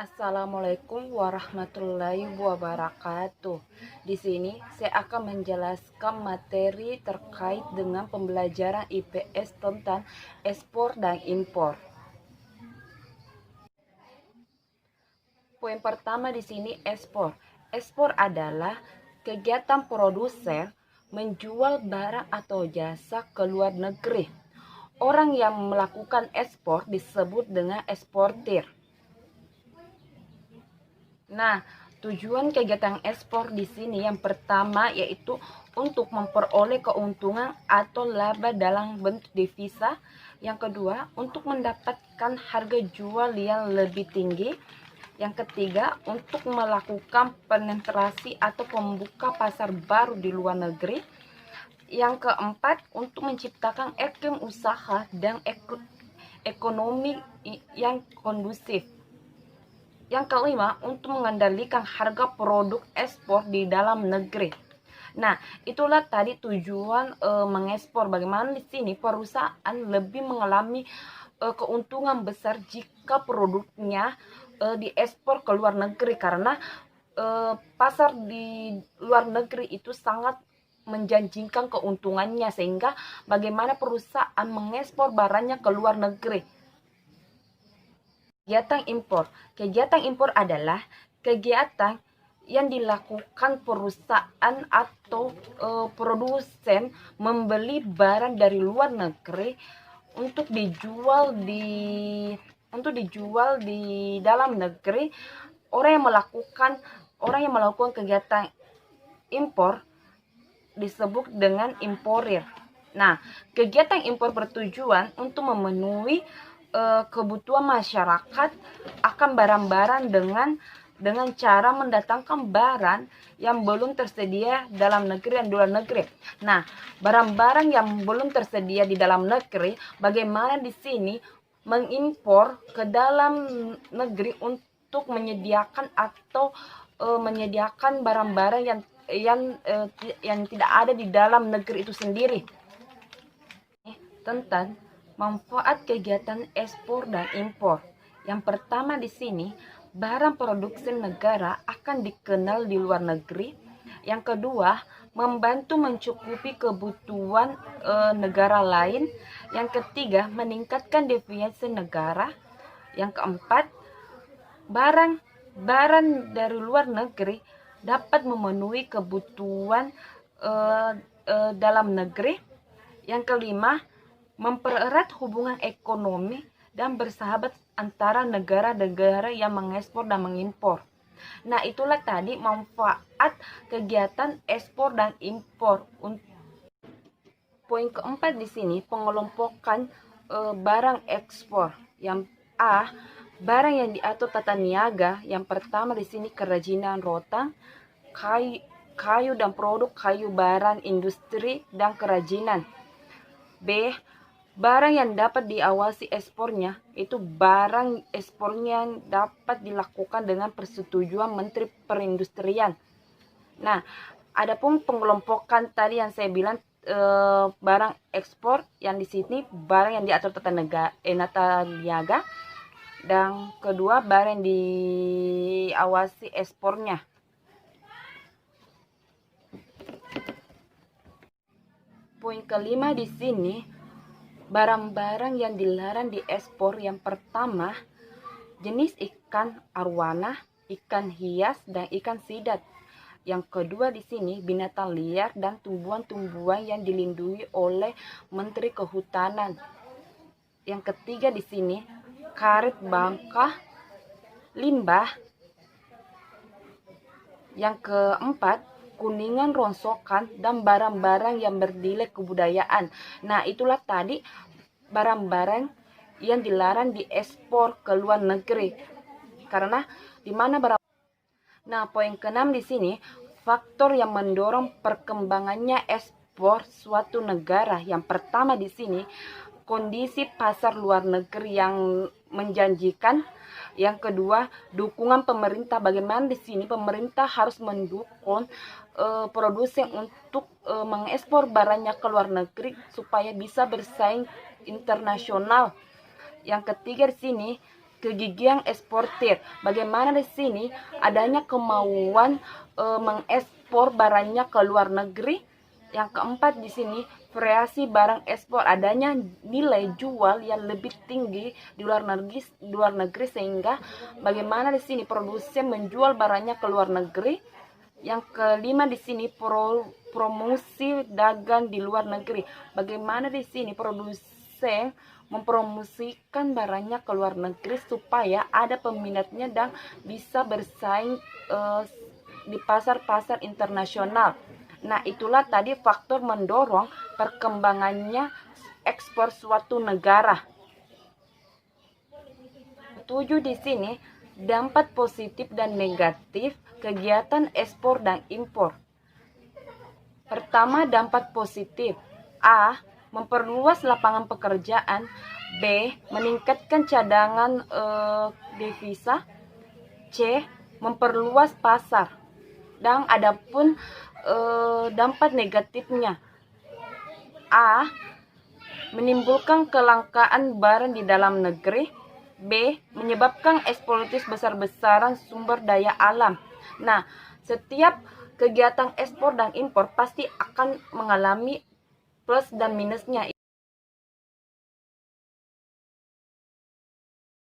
Assalamualaikum warahmatullahi wabarakatuh. Di sini saya akan menjelaskan materi terkait dengan pembelajaran IPS tentang ekspor dan impor. Poin pertama di sini ekspor. Ekspor adalah kegiatan produsen menjual barang atau jasa ke luar negeri. Orang yang melakukan ekspor disebut dengan eksportir. Nah, tujuan kegiatan ekspor di sini yang pertama yaitu untuk memperoleh keuntungan atau laba dalam bentuk devisa. Yang kedua, untuk mendapatkan harga jual yang lebih tinggi. Yang ketiga, untuk melakukan penetrasi atau membuka pasar baru di luar negeri. Yang keempat, untuk menciptakan iklim usaha dan ekonomi yang kondusif. Yang kelima, untuk mengendalikan harga produk ekspor di dalam negeri. Nah, itulah tadi tujuan mengekspor. Bagaimana di sini perusahaan lebih mengalami keuntungan besar jika produknya diekspor ke luar negeri, karena pasar di luar negeri itu sangat menjanjikan keuntungannya, sehingga bagaimana perusahaan mengekspor barangnya ke luar negeri. Kegiatan impor. Kegiatan impor adalah kegiatan yang dilakukan perusahaan atau produsen membeli barang dari luar negeri untuk dijual di dalam negeri. Orang yang melakukan kegiatan impor disebut dengan imporir. Nah, kegiatan impor bertujuan untuk memenuhi kebutuhan masyarakat akan barang-barang dengan cara mendatangkan barang yang belum tersedia dalam negeri dan di luar negeri. Nah, barang-barang yang belum tersedia di dalam negeri, bagaimana di sini mengimpor ke dalam negeri untuk menyediakan atau menyediakan barang-barang yang tidak ada di dalam negeri itu sendiri. Tentang manfaat kegiatan ekspor dan impor. Yang pertama di sini, barang produksi negara akan dikenal di luar negeri. Yang kedua, membantu mencukupi kebutuhan negara lain. Yang ketiga, meningkatkan devisa negara. Yang keempat, barang dari luar negeri dapat memenuhi kebutuhan dalam negeri. Yang kelima, mempererat hubungan ekonomi dan bersahabat antara negara-negara yang mengekspor dan mengimpor. Nah, itulah tadi manfaat kegiatan ekspor dan impor. Poin keempat di sini pengelompokan barang ekspor. Yang A, barang yang diatur tata niaga. Yang pertama di sini kerajinan rotan, kayu dan produk kayu, barang industri dan kerajinan. B, barang yang dapat diawasi ekspornya, itu barang ekspornya yang dapat dilakukan dengan persetujuan Menteri Perindustrian. Nah, adapun pengelompokan tadi yang saya bilang, barang ekspor yang di sini barang yang diatur tata niaga, dan kedua barang yang diawasi ekspornya. Poin kelima di sini, barang-barang yang dilarang diekspor. Yang pertama, jenis ikan arwana, ikan hias, dan ikan sidat. Yang kedua di sini, binatang liar dan tumbuhan-tumbuhan yang dilindungi oleh Menteri Kehutanan. Yang ketiga di sini, karet bangka, limbah. Yang keempat, kuningan rongsokan dan barang-barang yang bernilai kebudayaan. Nah, itulah tadi barang-barang yang dilarang diekspor ke luar negeri. Karena di mana barang. Nah, poin keenam di sini, faktor yang mendorong perkembangannya ekspor suatu negara. Yang pertama di sini, kondisi pasar luar negeri yang menjanjikan. Yang kedua, dukungan pemerintah. Bagaimana di sini pemerintah harus mendukung produsen untuk mengekspor barangnya ke luar negeri supaya bisa bersaing internasional. Yang ketiga di sini, kegigihan eksportir. Bagaimana di sini adanya kemauan mengekspor barangnya ke luar negeri. Yang keempat di sini variasi barang ekspor, adanya nilai jual yang lebih tinggi di luar negeri sehingga bagaimana di sini produsen menjual barangnya ke luar negeri. Yang kelima di sini promosi dagang di luar negeri. Bagaimana di sini produsen mempromosikan barangnya ke luar negeri supaya ada peminatnya dan bisa bersaing di pasar-pasar internasional. Nah, itulah tadi faktor mendorong perkembangannya ekspor suatu negara. 7 di sini dampak positif dan negatif kegiatan ekspor dan impor. Pertama, dampak positif. A. Memperluas lapangan pekerjaan. B. Meningkatkan cadangan devisa. C. Memperluas pasar. Dan adapun dampak negatifnya, A. Menimbulkan kelangkaan barang di dalam negeri. B. Menyebabkan eksploitasi besar-besaran sumber daya alam. Nah, setiap kegiatan ekspor dan impor pasti akan mengalami plus dan minusnya.